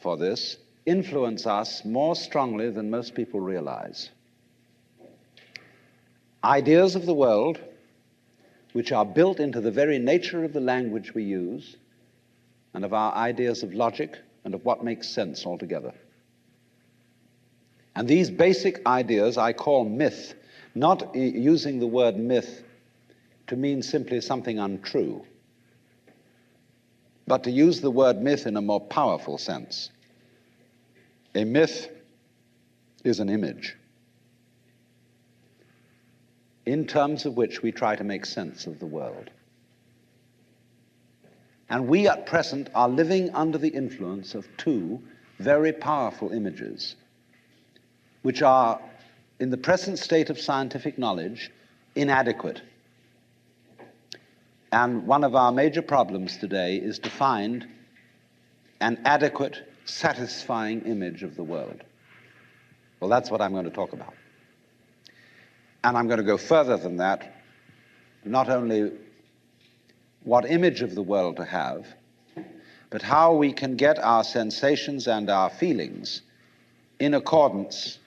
for this influence us more strongly than most people realize. Ideas of the world, which are built into the very nature of the language we use, and of our ideas of logic and of what makes sense altogether. And these basic ideas I call myth, not using the word myth to mean simply something untrue, but to use the word myth in a more powerful sense. A myth is an image in terms of which we try to make sense of the world. And we at present are living under the influence of two very powerful images, which are, in the present state of scientific knowledge, inadequate. And one of our major problems today is to find an adequate, satisfying image of the world. Well, that's what I'm going to talk about. And I'm going to go further than that, not only what image of the world to have, but how we can get our sensations and our feelings in accordance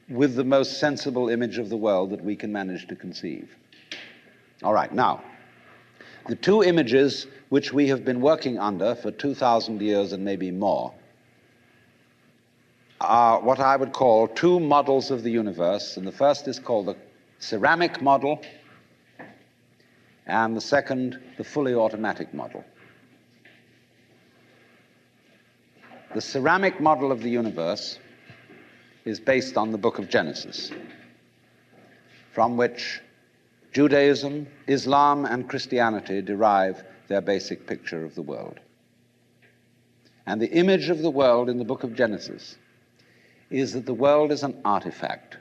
with the most sensible image of the world that we can manage to conceive. All right, now, the two images which we have been working under for 2,000 years and maybe more are what I would call two models of the universe, and the first is called the ceramic model, and the second, the fully automatic model. The ceramic model of the universe is based on the book of Genesis, from which Judaism, Islam, and Christianity derive their basic picture of the world. And the image of the world in the book of Genesis is that the world is an artifact.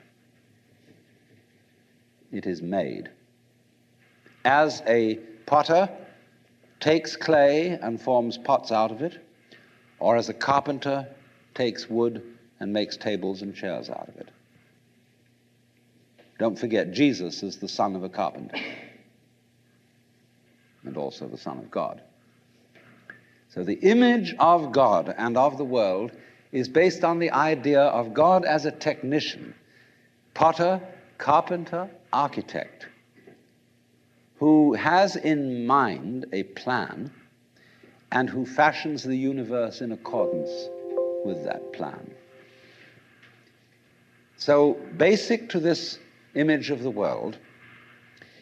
It is made. As a potter takes clay and forms pots out of it, or as a carpenter takes wood and makes tables and chairs out of it. Don't forget, Jesus is the son of a carpenter and also the Son of God. So the image of God and of the world is based on the idea of God as a technician, potter, carpenter, architect, who has in mind a plan and who fashions the universe in accordance with that plan. So basic to this image of the world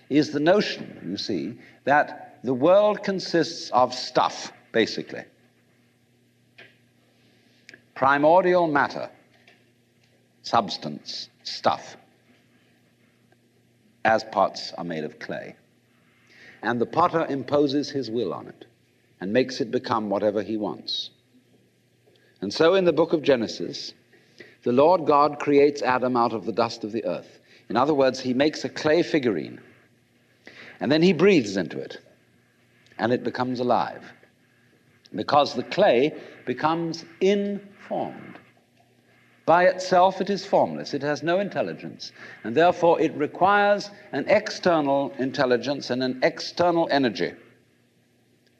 is the notion, you see, that the world consists of stuff, basically. Primordial matter, substance, stuff, as pots are made of clay. And the potter imposes his will on it and makes it become whatever he wants. And so in the book of Genesis, the Lord God creates Adam out of the dust of the earth. In other words, he makes a clay figurine, and then he breathes into it, and it becomes alive, because the clay becomes informed. By itself, it is formless. It has no intelligence, and therefore it requires an external intelligence and an external energy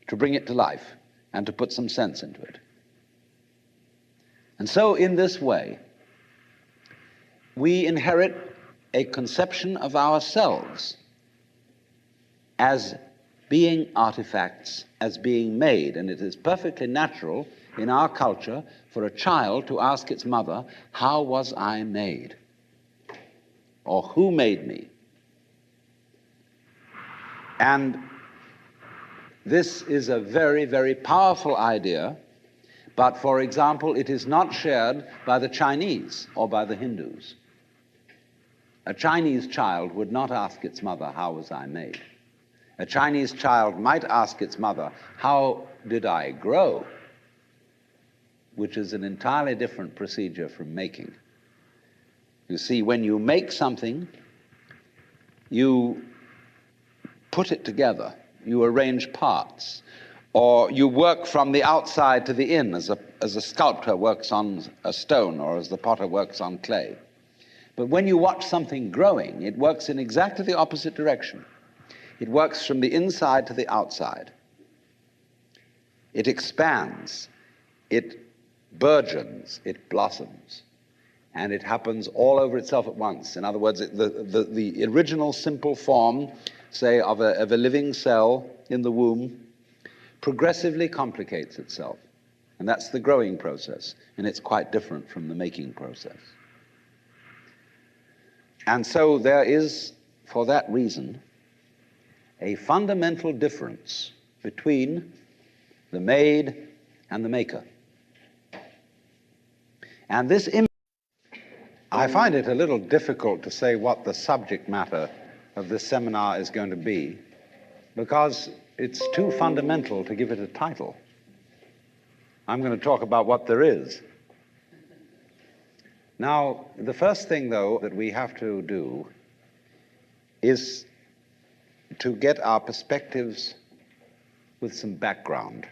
to bring it to life and to put some sense into it. And so in this way, we inherit a conception of ourselves as being artifacts, as being made. And it is perfectly natural in our culture for a child to ask its mother, "How was I made?" Or "Who made me?" And this is a very, very powerful idea, but for example, it is not shared by the Chinese or by the Hindus. A Chinese child would not ask its mother, "How was I made?" A Chinese child might ask its mother, "How did I grow?" Which is an entirely different procedure from making. You see, when you make something, you put it together, you arrange parts, or you work from the outside to the in, as a sculptor works on a stone or as the potter works on clay. But when you watch something growing, it works in exactly the opposite direction. It works from the inside to the outside. It expands. It burgeons, it blossoms, and it happens all over itself at once. In other words, the original simple form, say, of a living cell in the womb, progressively complicates itself. And that's the growing process, and it's quite different from the making process. And so there is, for that reason, a fundamental difference between the made and the maker. And this image, I find it a little difficult to say what the subject matter of this seminar is going to be, because it's too fundamental to give it a title. I'm going to talk about what there is. Now, the first thing, though, that we have to do is to get our perspectives with some background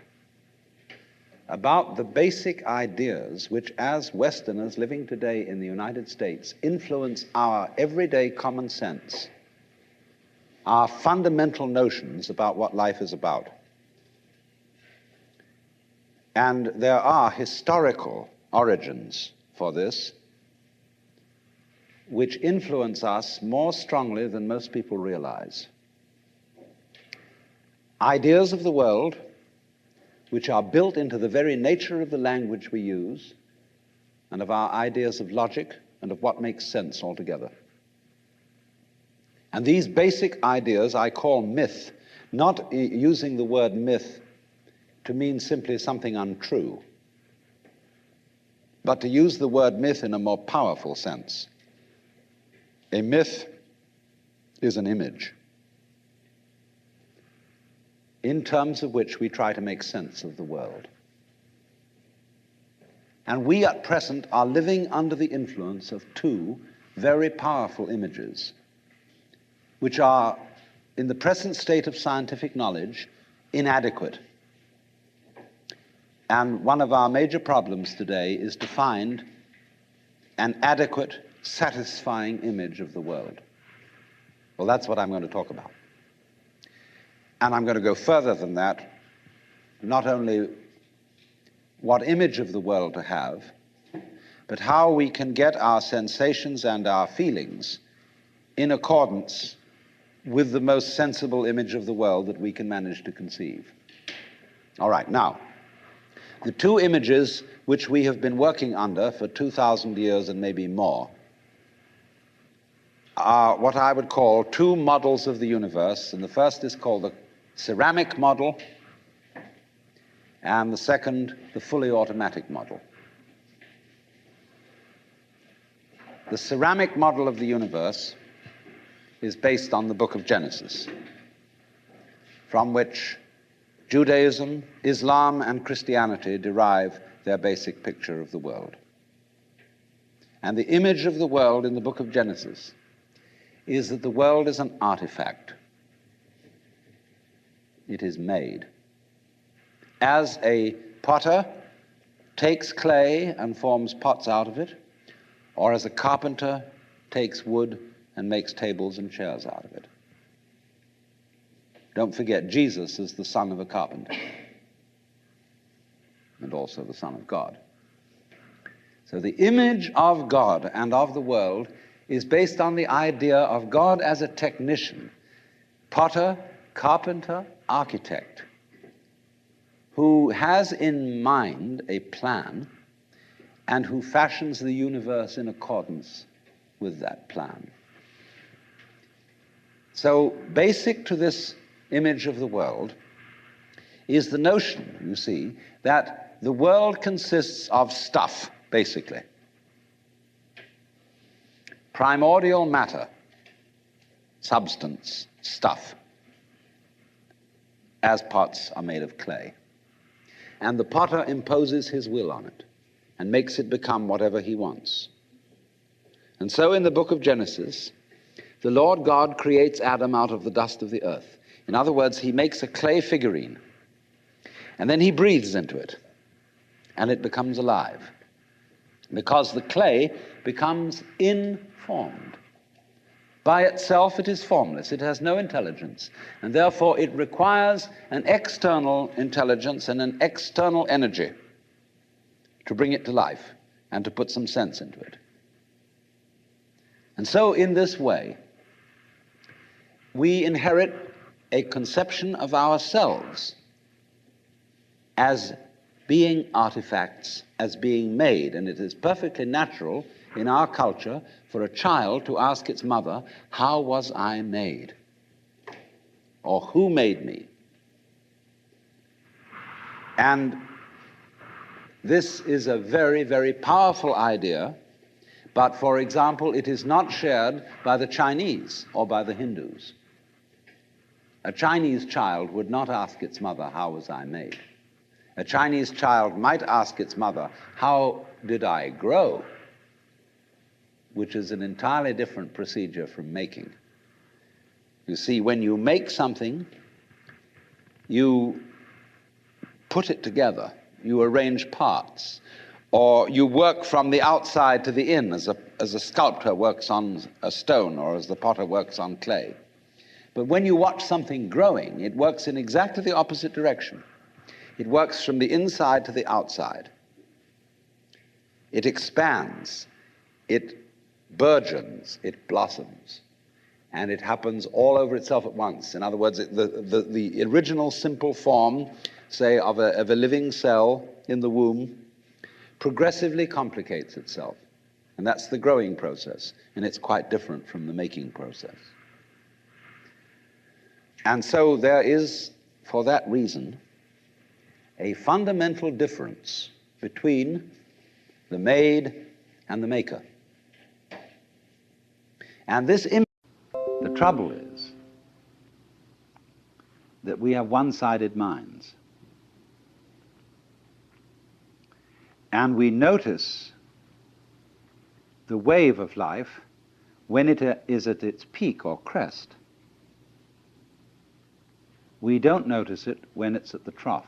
about the basic ideas which, as Westerners living today in the United States, influence our everyday common sense, our fundamental notions about what life is about. And there are historical origins for this which influence us more strongly than most people realize. Ideas of the world which are built into the very nature of the language we use and of our ideas of logic and of what makes sense altogether. And these basic ideas I call myth, not using the word myth to mean simply something untrue, but to use the word myth in a more powerful sense. A myth is an image in terms of which we try to make sense of the world. And we at present are living under the influence of two very powerful images, which are, in the present state of scientific knowledge, inadequate. And one of our major problems today is to find an adequate, satisfying image of the world. Well, that's what I'm going to talk about. And I'm going to go further than that, not only what image of the world to have, but how we can get our sensations and our feelings in accordance with the most sensible image of the world that we can manage to conceive. All right, now, the two images which we have been working under for 2,000 years and maybe more are what I would call two models of the universe, and the first is called the ceramic model, and the second, the fully automatic model. The ceramic model of the universe is based on the book of Genesis, from which Judaism, Islam, and Christianity derive their basic picture of the world. And the image of the world in the book of Genesis is that the world is an artifact. It is made. As a potter takes clay and forms pots out of it, or as a carpenter takes wood and makes tables and chairs out of it. Don't forget, Jesus is the son of a carpenter and also the Son of God. So the image of God and of the world is based on the idea of God as a technician, potter, carpenter, architect, who has in mind a plan and who fashions the universe in accordance with that plan. So basic to this image of the world is the notion, you see, that the world consists of stuff, basically. Primordial matter, substance, stuff, as pots are made of clay. And the potter imposes his will on it and makes it become whatever he wants. And so in the book of Genesis, the Lord God creates Adam out of the dust of the earth. In other words, he makes a clay figurine, and then he breathes into it, and it becomes alive, because the clay becomes informed. By itself, it is formless. It has no intelligence, and therefore it requires an external intelligence and an external energy to bring it to life and to put some sense into it. And so in this way, we inherit a conception of ourselves as being artifacts, as being made, and it is perfectly natural in our culture for a child to ask its mother, "How was I made?" or "Who made me?" And this is a very, very powerful idea, but for example, it is not shared by the Chinese or by the Hindus. A Chinese child would not ask its mother, "How was I made?" A Chinese child might ask its mother, "How did I grow?" which is an entirely different procedure from making. You see, when you make something, you put it together, you arrange parts, or you work from the outside to the in, as a sculptor works on a stone or as the potter works on clay. But when you watch something growing, it works in exactly the opposite direction. It works from the inside to the outside. It expands, it burgeons, it blossoms, and it happens all over itself at once. In other words, the original simple form, say, of a living cell in the womb, progressively complicates itself. And that's the growing process, and it's quite different from the making process. And so there is, for that reason, a fundamental difference between the made and the maker. And the trouble is that we have one-sided minds. And we notice the wave of life when it is at its peak or crest. We don't notice it when it's at the trough,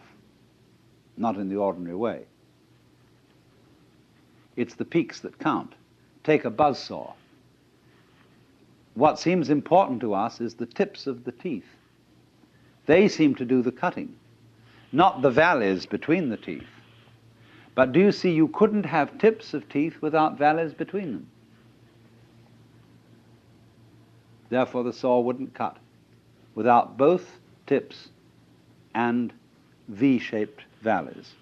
not in the ordinary way. It's the peaks that count. Take a buzzsaw. What seems important to us is the tips of the teeth. They seem to do the cutting, not the valleys between the teeth. But do you see, you couldn't have tips of teeth without valleys between them. Therefore, the saw wouldn't cut without both tips and V-shaped valleys.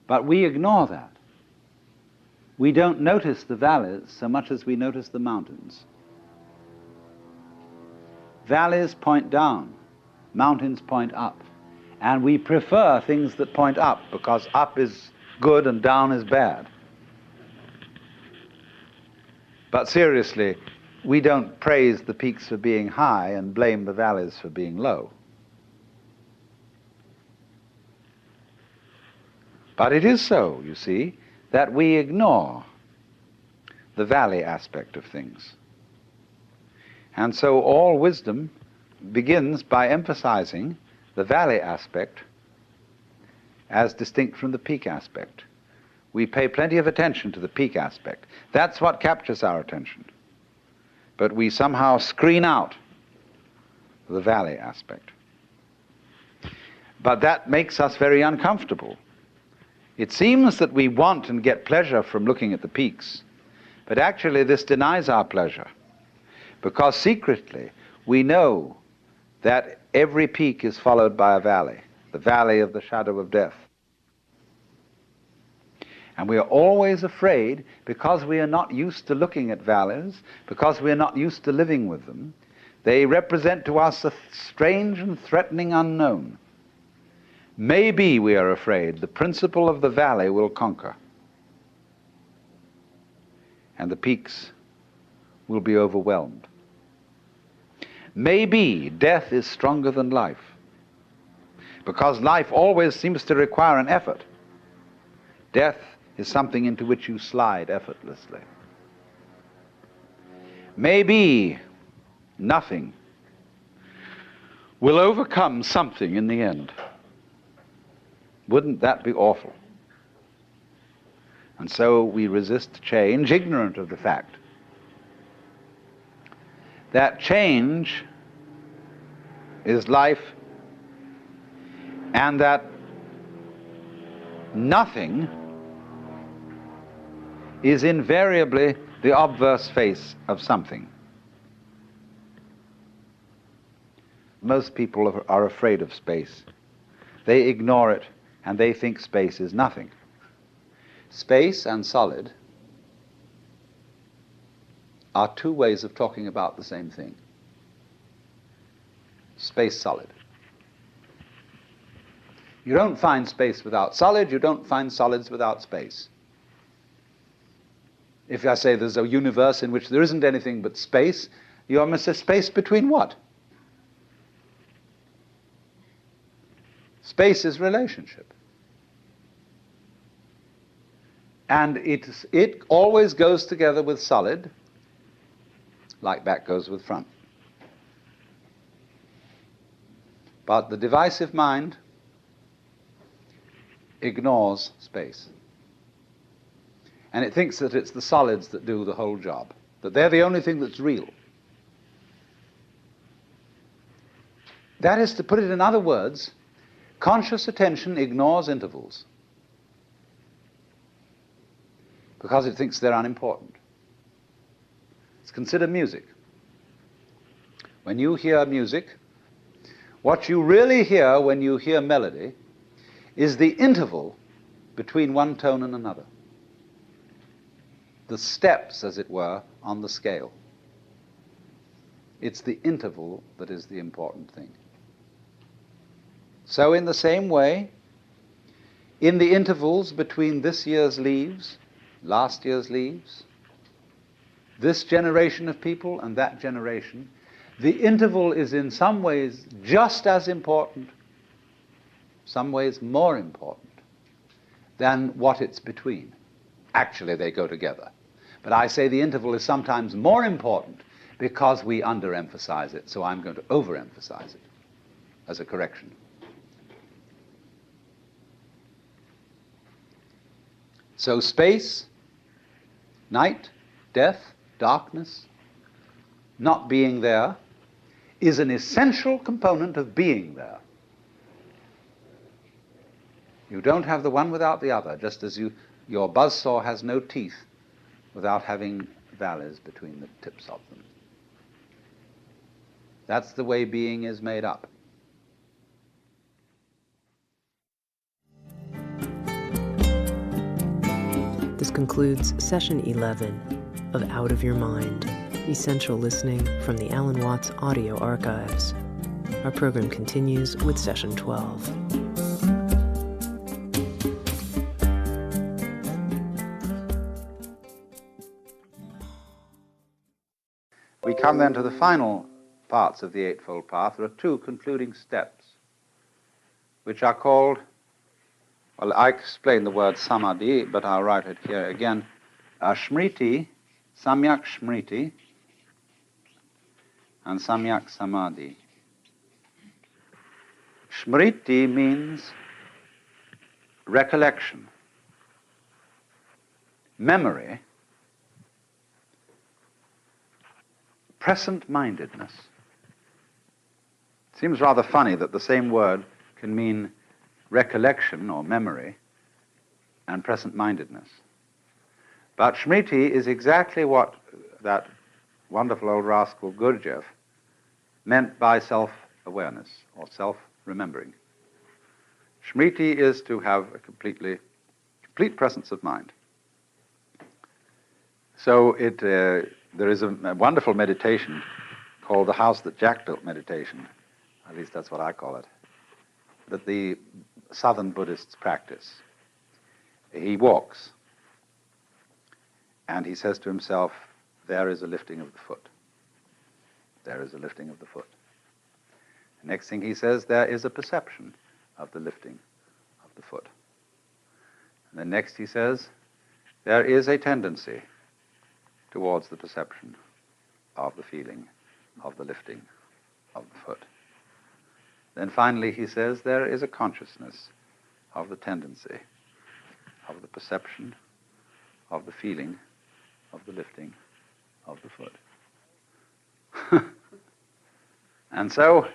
But we ignore that. We don't notice the valleys so much as we notice the mountains. Valleys point down, mountains point up. And we prefer things that point up, because up is good and down is bad. But seriously, we don't praise the peaks for being high and blame the valleys for being low. But it is so, you see, that we ignore the valley aspect of things. And so all wisdom begins by emphasizing the valley aspect as distinct from the peak aspect. We pay plenty of attention to the peak aspect. That's what captures our attention. But we somehow screen out the valley aspect. But that makes us very uncomfortable. It seems that we want and get pleasure from looking at the peaks, but actually this denies our pleasure, because secretly we know that every peak is followed by a valley, the valley of the shadow of death. And we are always afraid, because we are not used to looking at valleys, because we are not used to living with them. They represent to us a strange and threatening unknown. Maybe, we are afraid, the principle of the valley will conquer, and the peaks will be overwhelmed. Maybe death is stronger than life, because life always seems to require an effort. Death is something into which you slide effortlessly. Maybe nothing will overcome something in the end. Wouldn't that be awful? And so we resist change, ignorant of the fact that change is life, and that nothing is invariably the obverse face of something. Most people are afraid of space. They ignore it, and they think space is nothing. Space and solid are two ways of talking about the same thing. Space, solid. You don't find space without solid, you don't find solids without space. If I say there's a universe in which there isn't anything but space, you must say space between what? Space is relationship. And it always goes together with solid, like back goes with front. But the divisive mind ignores space. And it thinks that it's the solids that do the whole job, that they're the only thing that's real. That is, to put it in other words, conscious attention ignores intervals because it thinks they're unimportant. Let's consider music. When you hear music, what you really hear when you hear melody is the interval between one tone and another. The steps, as it were, on the scale. It's the interval that is the important thing. So in the same way, in the intervals between this year's leaves, last year's leaves, this generation of people and that generation, the interval is in some ways just as important, some ways more important, than what it's between. Actually, they go together. But I say the interval is sometimes more important because we underemphasize it, so I'm going to overemphasize it as a correction. So space, night, death, darkness, not being there, is an essential component of being there. You don't have the one without the other, just as your buzzsaw has no teeth without having valleys between the tips of them. That's the way being is made up. This concludes session 11 of Out of Your Mind, Essential Listening from the Alan Watts Audio Archives. Our program continues with session 12. We come then to the final parts of the Eightfold Path. There are two concluding steps, which are called, well, I explained the word samadhi, but I'll write it here again, smriti, samyak smriti, and samyak samadhi. Smriti means recollection, memory, present-mindedness. It seems rather funny that the same word can mean recollection or memory and present-mindedness. But smriti is exactly what that wonderful old rascal Gurdjieff meant by self-awareness or self-remembering. Smriti is to have a complete presence of mind. So there is a wonderful meditation called the House That Jack Built meditation, at least that's what I call it, that the southern Buddhists practice. He walks, and he says to himself, there is a lifting of the foot. There is a lifting of the foot. The next thing he says, there is a perception of the lifting of the foot. And then next he says, there is a tendency towards the perception of the feeling of the lifting of the foot. Then finally he says there is a consciousness of the tendency, of the perception, of the feeling, of the lifting of the foot. And so,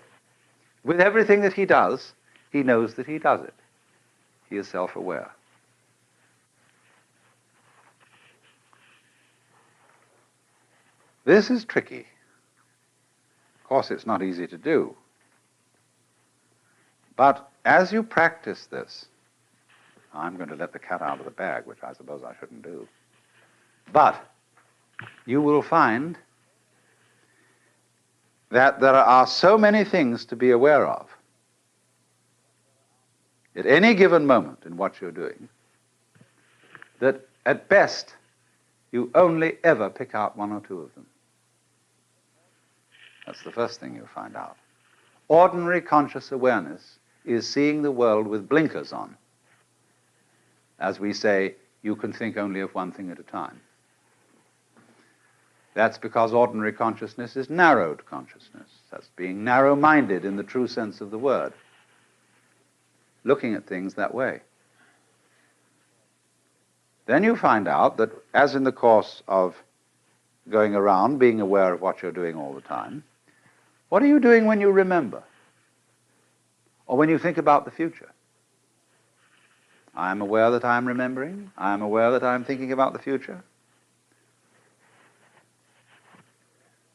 with everything that he does, he knows that he does it. He is self-aware. This is tricky. Of course, it's not easy to do. But as you practice this, I'm going to let the cat out of the bag, which I suppose I shouldn't do. But you will find that there are so many things to be aware of at any given moment in what you're doing that at best you only ever pick out one or two of them. That's the first thing you'll find out. Ordinary conscious awareness is seeing the world with blinkers on. As we say, you can think only of one thing at a time. That's because ordinary consciousness is narrowed consciousness. That's being narrow-minded in the true sense of the word, looking at things that way. Then you find out that, as in the course of going around, being aware of what you're doing all the time, what are you doing when you remember? Or when you think about the future? I am aware that I am remembering. I am aware that I am thinking about the future.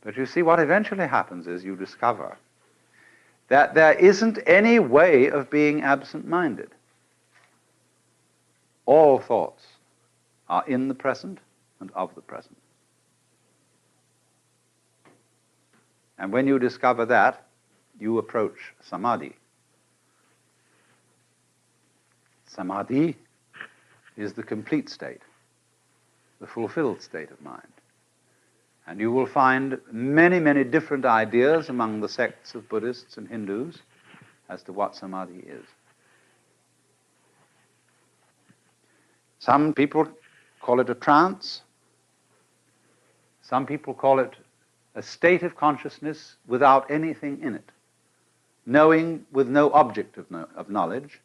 But you see, what eventually happens is you discover that there isn't any way of being absent-minded. All thoughts are in the present and of the present. And when you discover that, you approach samadhi. Samadhi is the complete state, the fulfilled state of mind. And you will find many, many different ideas among the sects of Buddhists and Hindus as to what samadhi is. Some people call it a trance. Some people call it a state of consciousness without anything in it, knowing with no object of knowledge.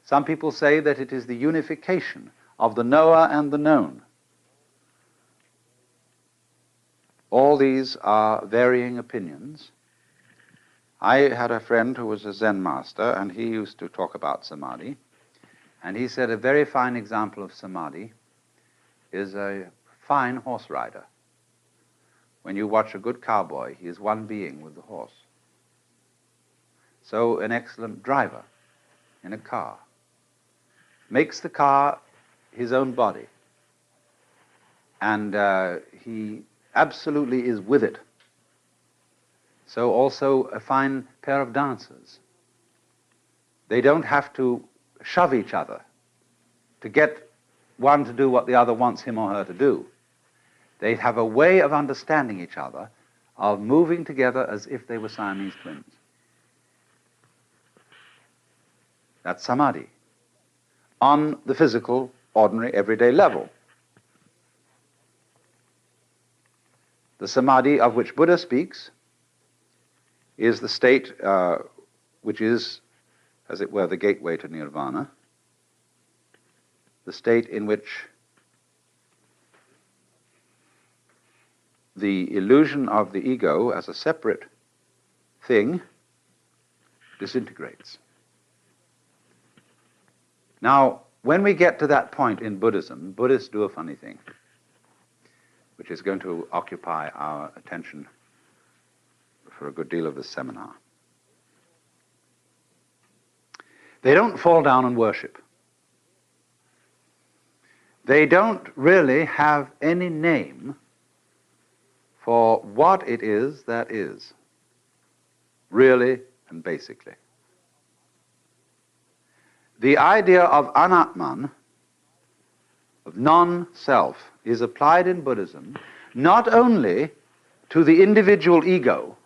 Some people say that it is the unification of the knower and the known. All these are varying opinions. I had a friend who was a Zen master, and he used to talk about samadhi. And he said a very fine example of samadhi is a fine horse rider. When you watch a good cowboy, he is one being with the horse. So an excellent driver in a car makes the car his own body, and he absolutely is with it. So also a fine pair of dancers. They don't have to shove each other to get one to do what the other wants him or her to do. They have a way of understanding each other, of moving together as if they were Siamese twins. That's samadhi on the physical, ordinary, everyday level. The samadhi of which Buddha speaks is the state which is, as it were, the gateway to nirvana, the state in which the illusion of the ego as a separate thing disintegrates. Now, when we get to that point in Buddhism, Buddhists do a funny thing, which is going to occupy our attention for a good deal of this seminar. They don't fall down and worship. They don't really have any name for what it is that is, really and basically. The idea of anatman, of non-self, is applied in Buddhism not only to the individual ego,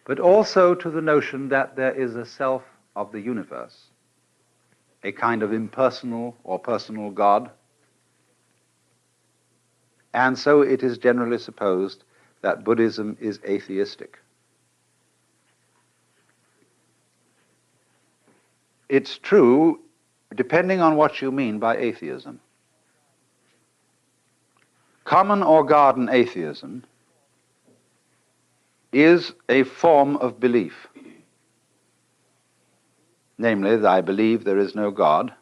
but also to the notion that there is a self of the universe, a kind of impersonal or personal God. And so it is generally supposed that Buddhism is atheistic. It's true, depending on what you mean by atheism. Common or garden atheism is a form of belief. Namely, that I believe there is no God.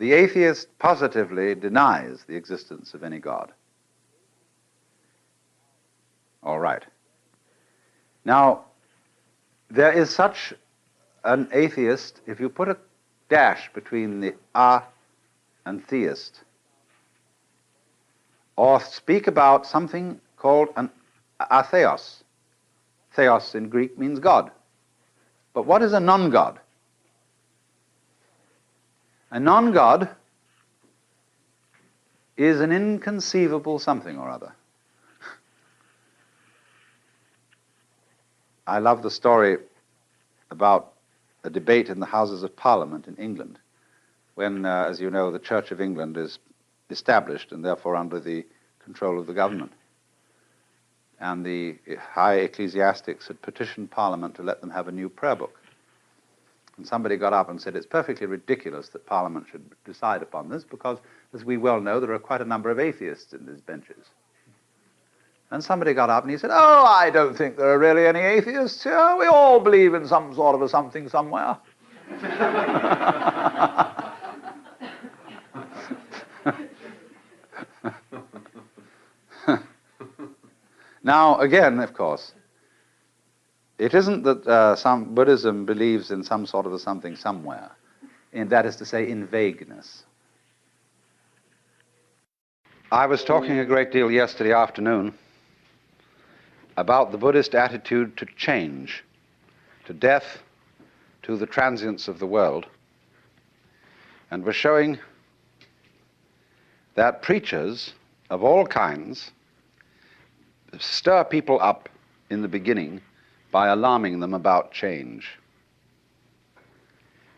The atheist positively denies the existence of any God. All right. Now, there is such an atheist, if you put a dash between the a and theist, or speak about something called an atheos. Theos in Greek means God. But what is a non-God? A non-God is an inconceivable something or other. I love the story about a debate in the Houses of Parliament in England when, as you know, the Church of England is established and therefore under the control of the government. And the high ecclesiastics had petitioned Parliament to let them have a new prayer book. And somebody got up and said, it's perfectly ridiculous that Parliament should decide upon this because, as we well know, there are quite a number of atheists in these benches. And somebody got up and he said, oh, I don't think there are really any atheists here. We all believe in some sort of a something somewhere. Now, again, of course, it isn't that some Buddhism believes in some sort of a something somewhere, and that is to say, in vagueness. I was talking a great deal yesterday afternoon about the Buddhist attitude to change, to death, to the transience of the world, and was showing that preachers of all kinds stir people up in the beginning by alarming them about change.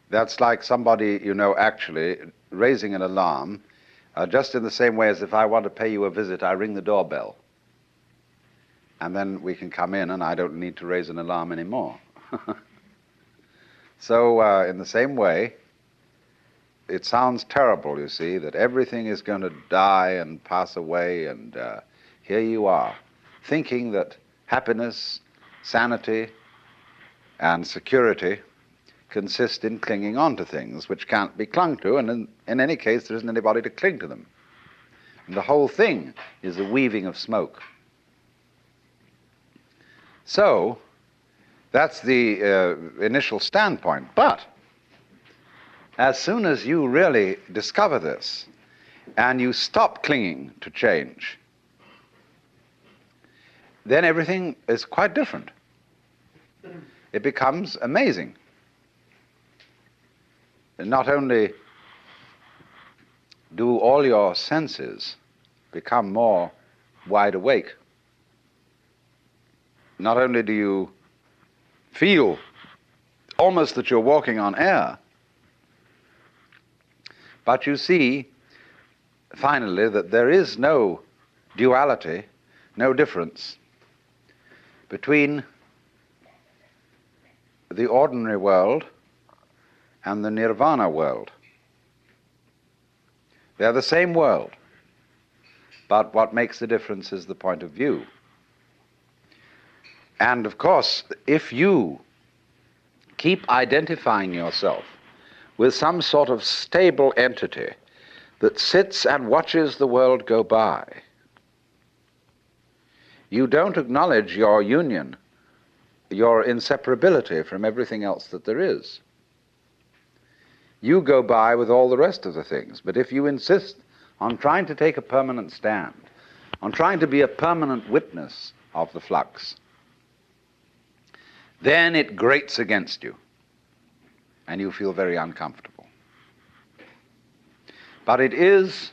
That's like somebody, you know, actually raising an alarm, just in the same way as if I want to pay you a visit, I ring the doorbell. And then we can come in and I don't need to raise an alarm anymore. So in the same way, it sounds terrible, you see, that everything is going to die and pass away, and here you are, thinking that happiness, sanity, and security consist in clinging on to things which can't be clung to, and in any case there isn't anybody to cling to them. And the whole thing is a weaving of smoke. So that's the initial standpoint. But as soon as you really discover this and you stop clinging to change, then everything is quite different. It becomes amazing. And not only do all your senses become more wide awake, not only do you feel almost that you're walking on air, but you see, finally, that there is no duality, no difference between the ordinary world and the nirvana world. They're the same world, but what makes the difference is the point of view. And of course, if you keep identifying yourself with some sort of stable entity that sits and watches the world go by, you don't acknowledge your union, your inseparability from everything else that there is. You go by with all the rest of the things, but if you insist on trying to take a permanent stand, on trying to be a permanent witness of the flux, then it grates against you, and you feel very uncomfortable. But it is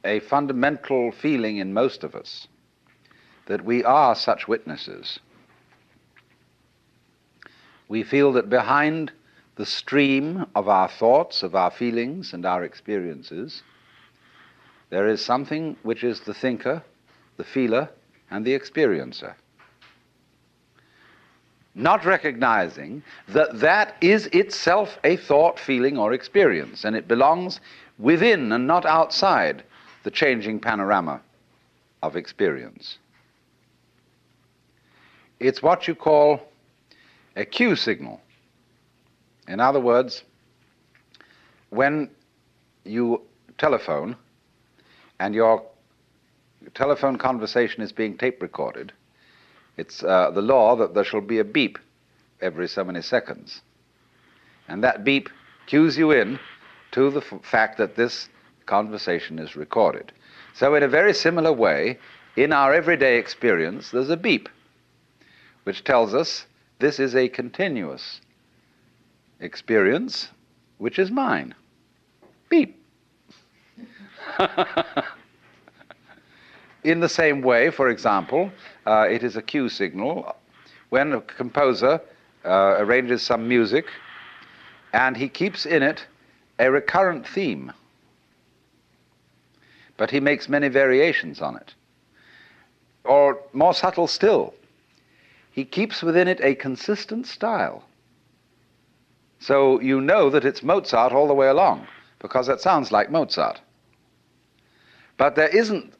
a fundamental feeling in most of us that we are such witnesses. We feel that behind the stream of our thoughts, of our feelings, and our experiences, there is something which is the thinker, the feeler, and the experiencer. Not recognizing that that is itself a thought, feeling, or experience, and it belongs within and not outside the changing panorama of experience. It's what you call a cue signal. In other words, when you telephone and your telephone conversation is being tape recorded, it's the law that there shall be a beep every so many seconds. And that beep cues you in to the fact that this conversation is recorded. So in a very similar way, in our everyday experience, there's a beep, which tells us this is a continuous experience, which is mine. Beep. In the same way, for example, it is a cue signal when a composer arranges some music and he keeps in it a recurrent theme, but he makes many variations on it. Or more subtle still, he keeps within it a consistent style. So you know that it's Mozart all the way along, because it sounds like Mozart. But there isn't,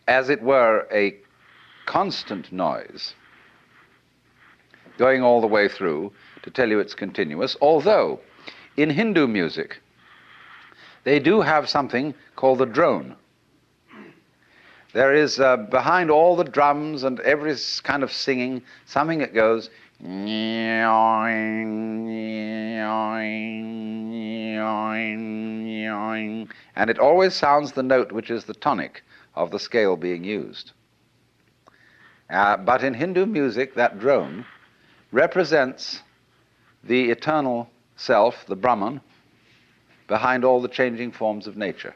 as it were, a constant noise going all the way through to tell you it's continuous, although in Hindu music they do have something called the drone. There is behind all the drums and every kind of singing something that goes and it always sounds the note which is the tonic of the scale being used. But in Hindu music, that drone represents the eternal self, the Brahman, behind all the changing forms of nature.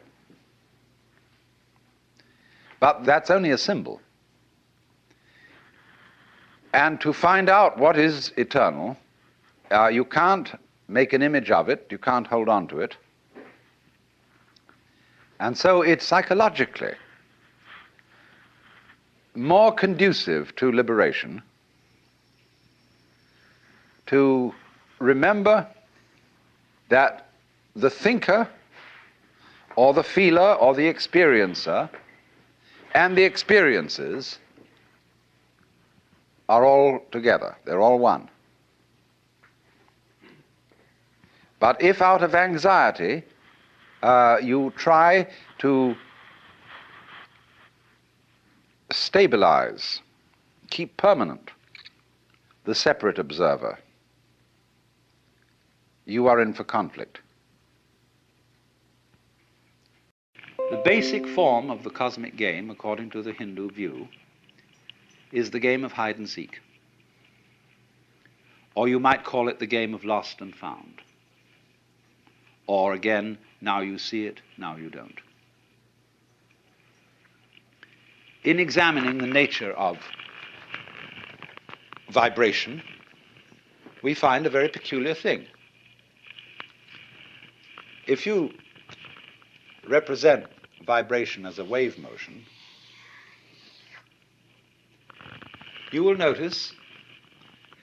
But that's only a symbol. And to find out what is eternal, you can't make an image of it, you can't hold on to it. And so it's psychologically more conducive to liberation to remember that the thinker or the feeler or the experiencer and the experiences are all together, they're all one. But if out of anxiety you try to stabilize, keep permanent the separate observer, you are in for conflict. The basic form of the cosmic game, according to the Hindu view, is the game of hide and seek. Or you might call it the game of lost and found. Or again, now you see it, now you don't. In examining the nature of vibration, we find a very peculiar thing. If you represent vibration as a wave motion, you will notice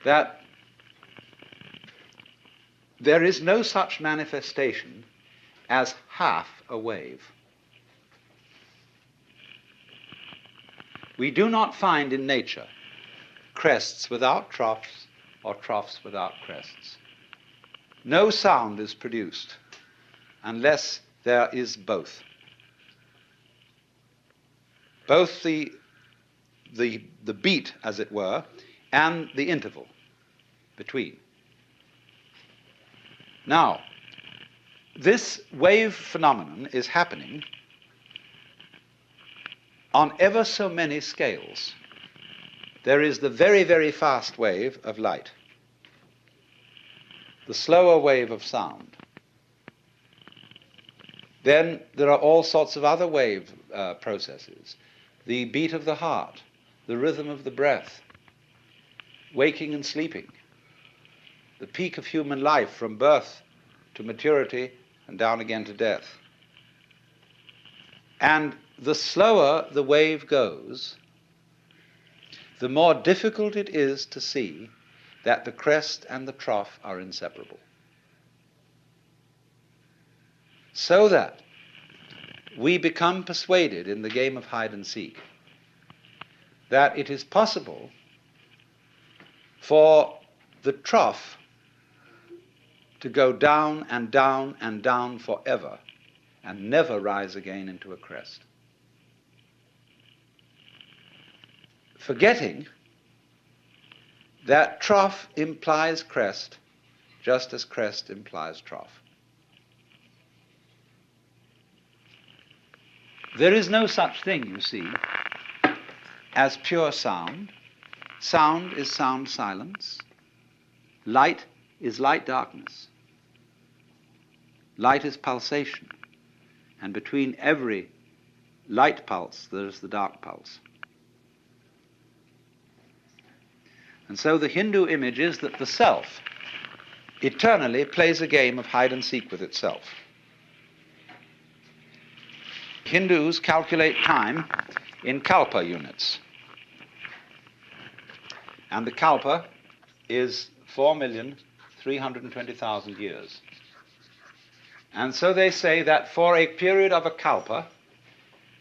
that there is no such manifestation as half a wave. We do not find in nature crests without troughs or troughs without crests. No sound is produced unless there is both. Both the beat, as it were, and the interval between. Now, this wave phenomenon is happening on ever so many scales. There is the very, very fast wave of light, the slower wave of sound. Then there are all sorts of other wave processes. The beat of the heart, the rhythm of the breath, waking and sleeping, the peak of human life from birth to maturity and down again to death. And the slower the wave goes, the more difficult it is to see that the crest and the trough are inseparable. So that we become persuaded in the game of hide and seek that it is possible for the trough to go down and down and down forever and never rise again into a crest. Forgetting that trough implies crest, just as crest implies trough. There is no such thing, you see, as pure sound. Sound is sound silence. Light is light darkness. Light is pulsation. And between every light pulse, there is the dark pulse. And so the Hindu image is that the self eternally plays a game of hide and seek with itself. Hindus calculate time in kalpa units. And the kalpa is 4,320,000 years. And so they say that for a period of a kalpa,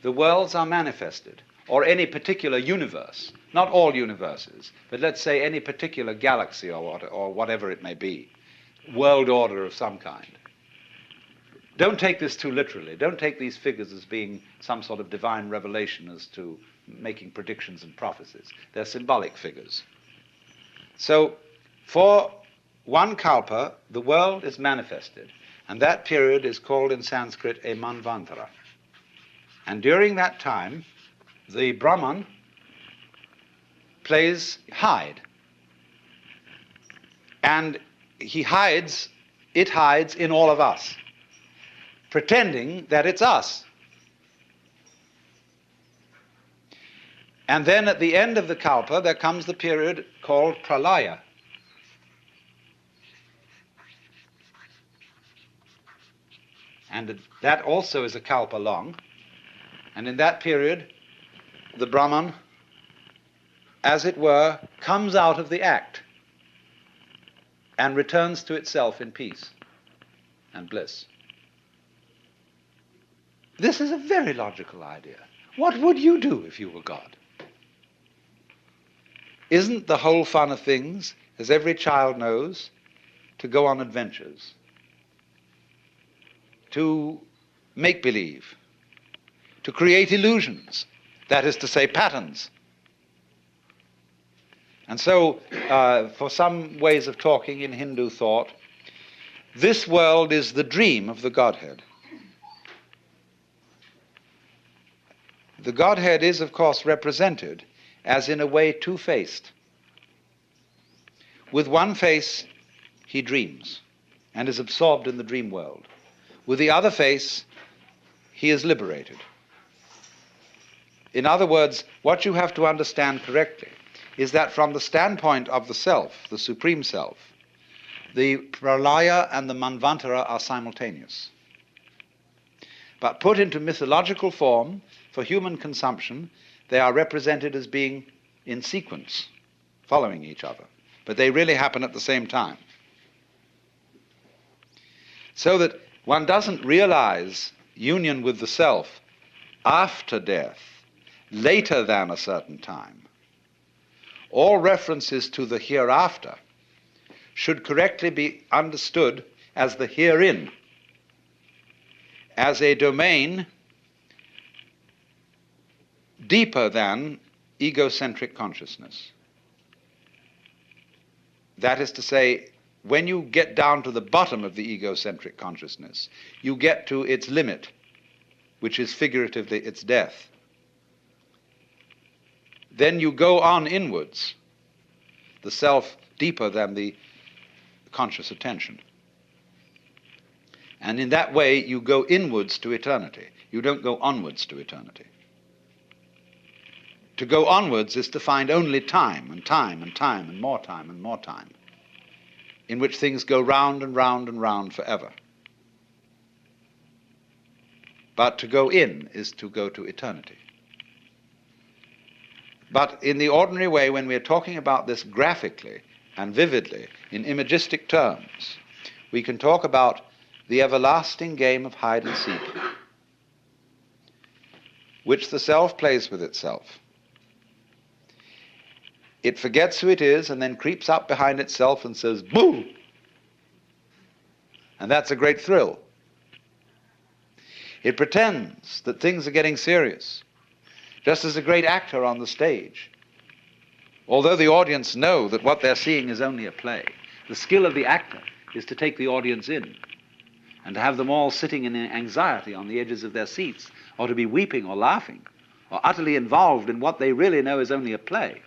the worlds are manifested, or any particular universe, not all universes, but let's say any particular galaxy or whatever it may be, world order of some kind. Don't take this too literally. Don't take these figures as being some sort of divine revelation as to making predictions and prophecies. They're symbolic figures. So, for one kalpa, the world is manifested, and that period is called in Sanskrit a manvantara. And during that time, the Brahman plays hide. And it hides in all of us, pretending that it's us. And then at the end of the kalpa, there comes the period called pralaya. And that also is a kalpa long. And in that period, the Brahman, as it were, comes out of the act and returns to itself in peace and bliss. This is a very logical idea. What would you do if you were God? Isn't the whole fun of things, as every child knows, to go on adventures, to make believe, to create illusions, that is to say, patterns? And so, for some ways of talking in Hindu thought, this world is the dream of the Godhead. The Godhead is, of course, represented as in a way two-faced. With one face, he dreams and is absorbed in the dream world. With the other face, he is liberated. In other words, what you have to understand correctly is that from the standpoint of the self, the supreme self, the pralaya and the manvantara are simultaneous. But put into mythological form, for human consumption, they are represented as being in sequence, following each other. But they really happen at the same time. So that one doesn't realize union with the self after death, later than a certain time. All references to the hereafter should correctly be understood as the herein, as a domain deeper than egocentric consciousness. That is to say, when you get down to the bottom of the egocentric consciousness, you get to its limit, which is figuratively its death. Then you go on inwards, the self deeper than the conscious attention. And in that way, you go inwards to eternity. You don't go onwards to eternity. To go onwards is to find only time and time and time and more time, in which things go round and round and round forever. But to go in is to go to eternity. But in the ordinary way, when we are talking about this graphically and vividly, in imagistic terms, we can talk about the everlasting game of hide and seek, which the self plays with itself. It forgets who it is and then creeps up behind itself and says, "Boo!" And that's a great thrill. It pretends that things are getting serious, just as a great actor on the stage. Although the audience know that what they're seeing is only a play, the skill of the actor is to take the audience in and to have them all sitting in anxiety on the edges of their seats, or to be weeping or laughing, or utterly involved in what they really know is only a play.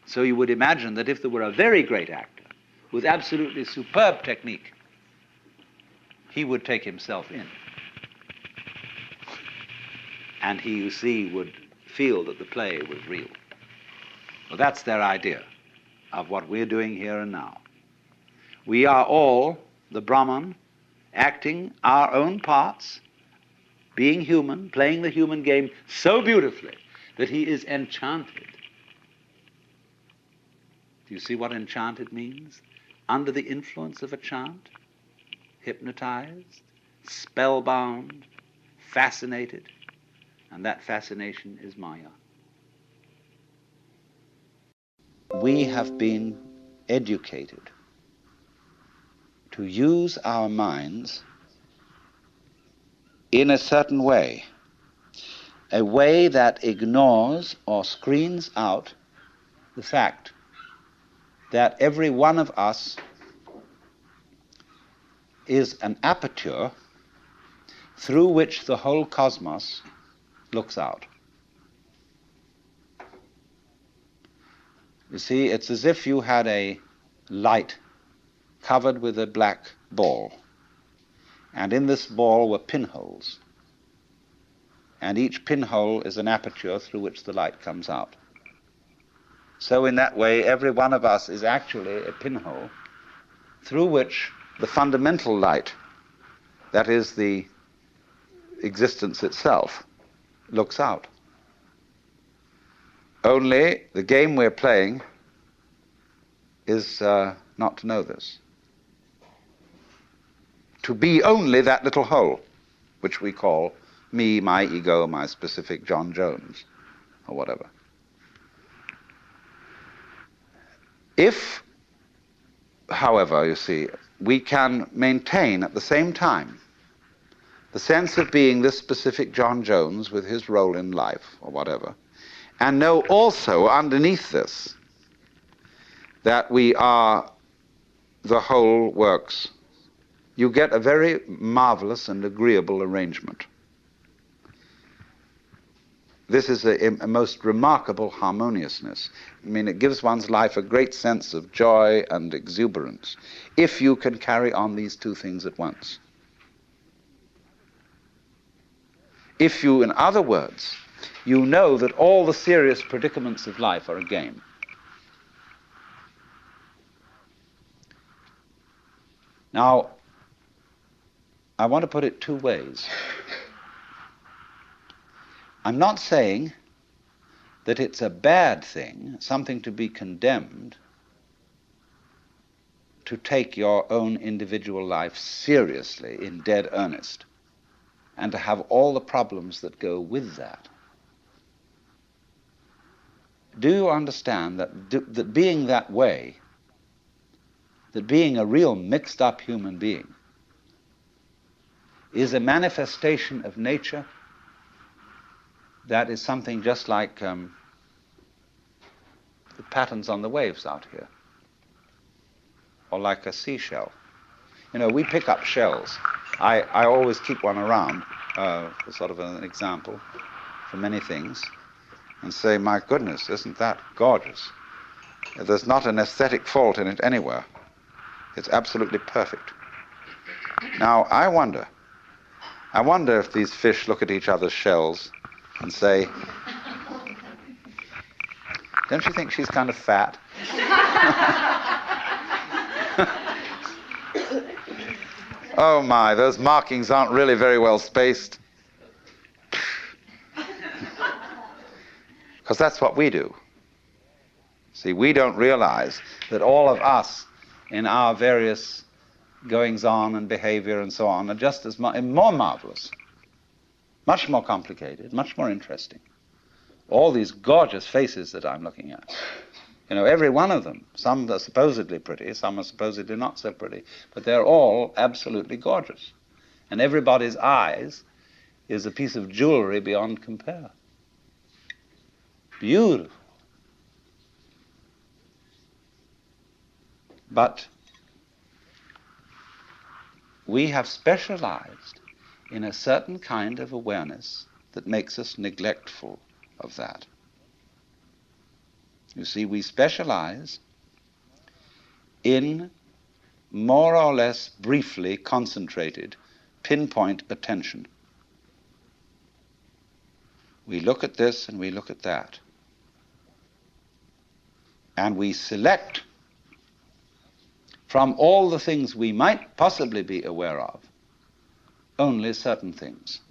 So you would imagine that if there were a very great actor with absolutely superb technique, he would take himself in. And he, you see, would feel that the play was real. Well, that's their idea of what we're doing here and now. We are all the Brahman, acting our own parts, being human, playing the human game so beautifully that he is enchanted. Do you see what enchanted means? Under the influence of a chant, hypnotized, spellbound, fascinated, and that fascination is Maya. We have been educated to use our minds in a certain way, a way that ignores or screens out the fact that every one of us is an aperture through which the whole cosmos looks out. You see, it's as if you had a light covered with a black ball, and in this ball were pinholes, and each pinhole is an aperture through which the light comes out. So in that way, every one of us is actually a pinhole through which the fundamental light, that is the existence itself, looks out. Only the game we're playing is not to know this. To be only that little hole, which we call me, my ego, my specific John Jones, or whatever. If, however, you see, we can maintain at the same time the sense of being this specific John Jones with his role in life, or whatever, and know also underneath this that we are the whole works, you get a very marvelous and agreeable arrangement. This is a most remarkable harmoniousness. I mean, it gives one's life a great sense of joy and exuberance if you can carry on these two things at once. If you, in other words, you know that all the serious predicaments of life are a game. Now, I want to put it two ways. I'm not saying that it's a bad thing, something to be condemned, to take your own individual life seriously, in dead earnest, and to have all the problems that go with that. Do you understand that being that way, that being a real mixed-up human being, is a manifestation of nature that is something just like the patterns on the waves out here, or like a seashell. You know, we pick up shells. I always keep one around for sort of an example for many things, and say, my goodness, isn't that gorgeous? There's not an aesthetic fault in it anywhere. It's absolutely perfect. Now, I wonder if these fish look at each other's shells and say, don't you think she's kind of fat? Oh my, those markings aren't really very well spaced. Because that's what we do. See, we don't realize that all of us in our various goings-on and behavior and so on are just as more marvelous, much more complicated, much more interesting. All these gorgeous faces that I'm looking at, You know, every one of them. Some are supposedly pretty, some are supposedly not so pretty, but they're all absolutely gorgeous. And everybody's eyes is a piece of jewelry beyond compare. Beautiful. But we have specialized in a certain kind of awareness that makes us neglectful of that. You see, we specialize in more or less briefly concentrated, pinpoint attention. We look at this and we look at that. And we select from all the things we might possibly be aware of, only certain things.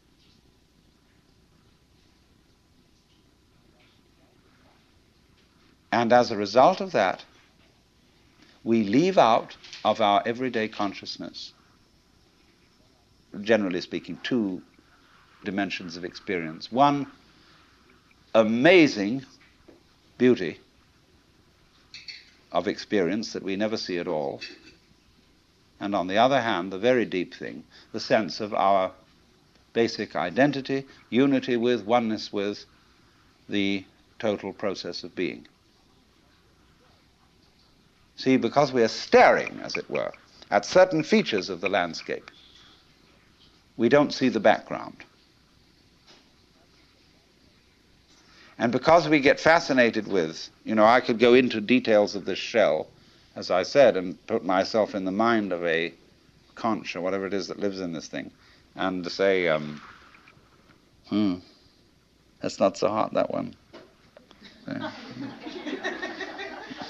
And as a result of that, we leave out of our everyday consciousness, generally speaking, two dimensions of experience. One, amazing beauty of experience that we never see at all. And on the other hand, the very deep thing, the sense of our basic identity, unity with, oneness with the total process of being. See, because we are staring, as it were, at certain features of the landscape, we don't see the background. And because we get fascinated with, I could go into details of this shell, as I said, and put myself in the mind of a conch or whatever it is that lives in this thing, and say, that's not so hot, that one.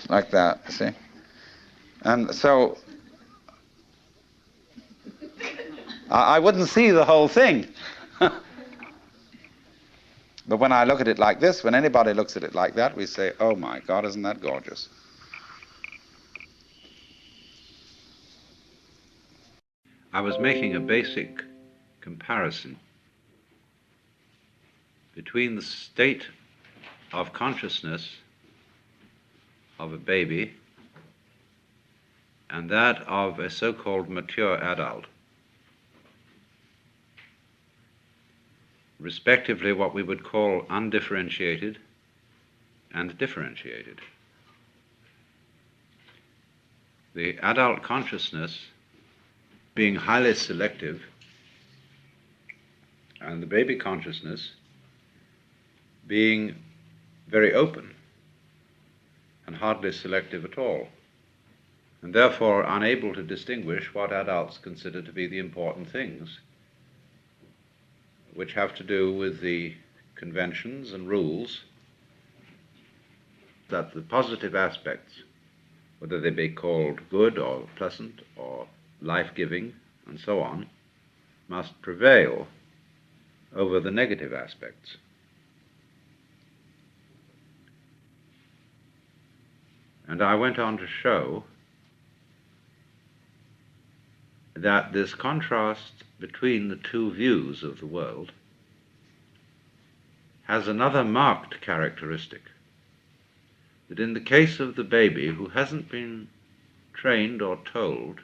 Like that, see? And so I wouldn't see the whole thing. But when I look at it like this, when anybody looks at it like that, we say, oh my God, isn't that gorgeous? I was making a basic comparison between the state of consciousness of a baby and that of a so-called mature adult. Respectively what we would call undifferentiated and differentiated. The adult consciousness being highly selective, and the baby consciousness being very open and hardly selective at all, and therefore unable to distinguish what adults consider to be the important things, which have to do with the conventions and rules that the positive aspects, whether they be called good or pleasant or life-giving and so on, must prevail over the negative aspects. And I went on to show that this contrast between the two views of the world has another marked characteristic, that in the case of the baby who hasn't been trained or told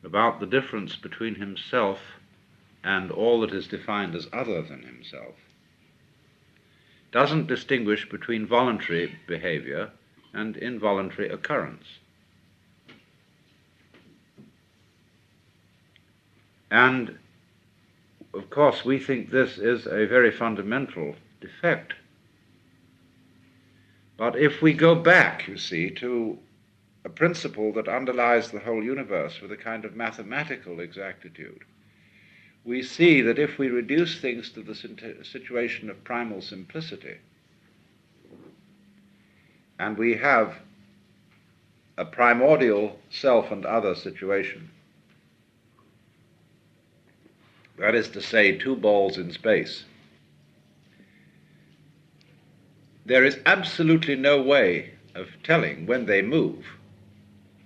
about the difference between himself and all that is defined as other than himself, doesn't distinguish between voluntary behavior and involuntary occurrence. And, of course, we think this is a very fundamental defect. But if we go back, you see, to a principle that underlies the whole universe with a kind of mathematical exactitude, we see that if we reduce things to the situation of primal simplicity, and we have a primordial self and other situation, that is to say, two balls in space, there is absolutely no way of telling when they move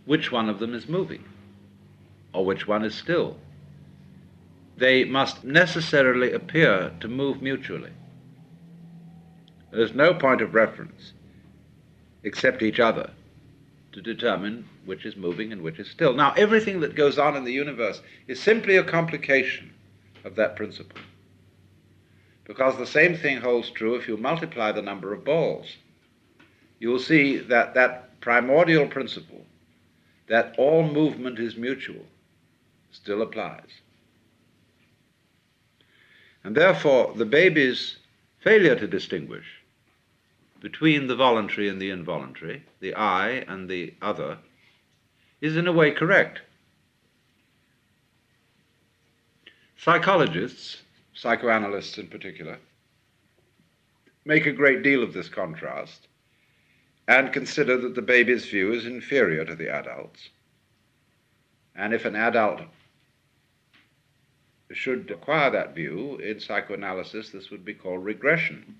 which one of them is moving or which one is still. They must necessarily appear to move mutually. There's no point of reference except each other, to determine which is moving and which is still. Now, everything that goes on in the universe is simply a complication of that principle, because the same thing holds true if you multiply the number of balls. You will see that that primordial principle, that all movement is mutual, still applies. And therefore, the baby's failure to distinguish between the voluntary and the involuntary, the I and the other, is in a way correct. Psychologists, psychoanalysts in particular, make a great deal of this contrast and consider that the baby's view is inferior to the adult's. And if an adult should acquire that view, in psychoanalysis this would be called regression.